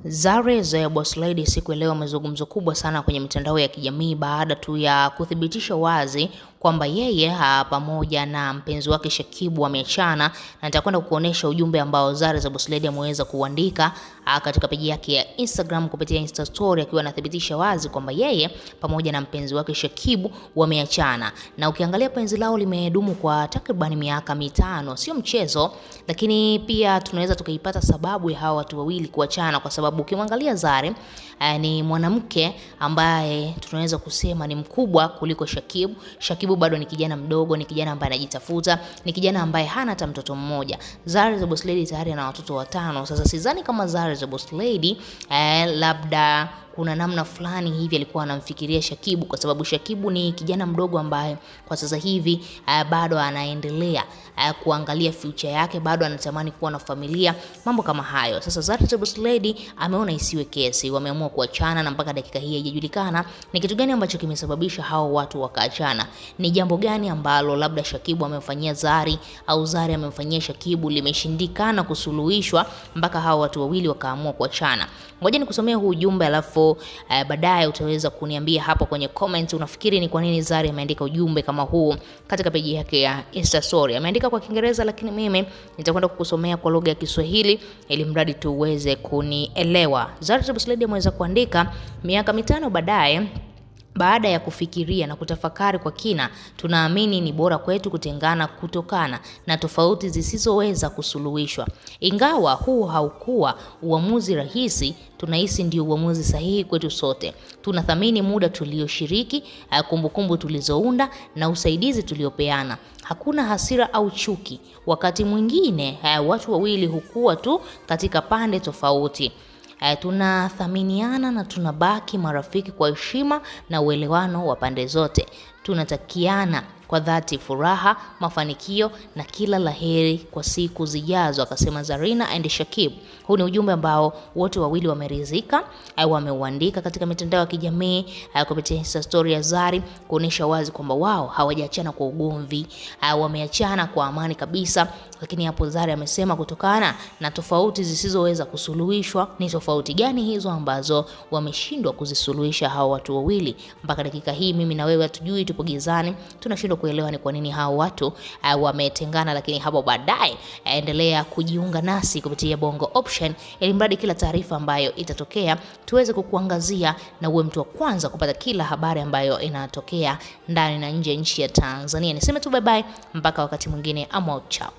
Zari za Boss Lady siku ya leo mazungumzo kubwa sana kwenye mitandao ya kijamii baada tu ya kuthibitisha wazi kwamba yeye pamoja na mpenzi wake Shakibu wameachana, na nitakwenda kuonesha ujumbe ambao Zari za Boss Lady ameweza kuandika katika peji yake ya Instagram kupitia Insta story, akiwa anathibitisha wazi kwamba yeye pamoja na mpenzi wake Shakibu wameachana. Na ukiangalia penzi lao limedumu kwa takriban miaka 5, sio mchezo, lakini pia tunaweza tukaipata sababu ya hawa watu wawili kuachana, kwa sababu ukimwangalia Zari ni mwanamke ambaye tunaweza kusema ni mkubwa kuliko Shakibu. Shakibu bado ni kijana mdogo, ni kijana ambaye anajitafuta, ni kijana ambaye hana hata mtoto mmoja. Zari the Boss Lady tayari ana watoto 5. Sasa sidhani kama Zari the Boss Lady labda kuna namna fulani hivi alikuwa anamfikiria Shakibu, kwa sababu Shakibu ni kijana mdogo ambaye kwa sasa hivi bado anaendelea kuangalia future yake, bado anatamani kuwa na familia, mambo kama hayo. Sasa Zari the Boss Lady ameona isiwe kesi, wameamua kuachana, na mpaka dakika hii haijulikana ni kitu gani ambacho kimesababisha hao watu wakaachana. Ni jambo gani ambalo labda Shakibu amemfanyia Zari au Zari amemfanyia Shakibu limeshindikana kusuluhishwa mpaka hao watu wawili wakaamua kuachana. Ngoja nikusomea huu ujumbe alafu baadaye utaweza kuniambia hapo kwenye comment unafikiri ni kwa nini Zari ameandika ujumbe kama huu katika peji yake ya Insta story. Ameandika kwa Kiingereza, lakini mimi nitakwenda kukusomea kwa lugha ya Kiswahili ili mradi tu uweze kunielewa. Zari the Boss Lady ameweza kuandika: miaka 5 baadaye, baada ya kufikiria na kutafakari kwa kina, tunaamini ni bora kwetu kutengana kutokana na tofauti zisizoweza kusuluhishwa. Ingawa huu haukuwa uamuzi rahisi, tunahisi ndio uamuzi sahihi kwetu sote. Tunathamini muda tulioshiriki, kumbukumbu tulizounda na usaidizi tuliopeana. Hakuna hasira au chuki. Wakati mwingine watu wawili hukua tu katika pande tofauti. Tunathaminiana na tunabaki marafiki kwa heshima na uelewano wa pande zote. Tunatakiana kwa dhati furaha, mafanikio na kila laheri kwa siku zijazo, akasema Zarina and Shakib. Huu ni ujumbe ambao wote wawili wameridhika au wameuandika katika mitandao ya kijamii kupitia Insta story ya Zari, kuonesha wazi kwamba wao hawajaachana kwa ugomvi, wameachana kwa amani kabisa. Lakini hapo Zari amesema kutokana na tofauti zisizoweza kusuluhishwa. Ni tofauti gani hizo ambazo wameshindwa kuzisuluhisha hao watu wawili? Mpaka dakika hii mimi na wewe hatujui, tupo gizani, tunashindwa kuelewa ni kwa nini hao watu wametengana. Lakini hapo baadaye endelea kujiunga nasi kupitia Bongo Option, ili mradi kila taarifa ambayo itatokea tuweze kukuangazia na uwe mtu wa kwanza kupata kila habari ambayo inatokea ndani na nje ya nchi ya Tanzania. Niseme tu bye bye mpaka wakati mwingine, I'm out, ciao.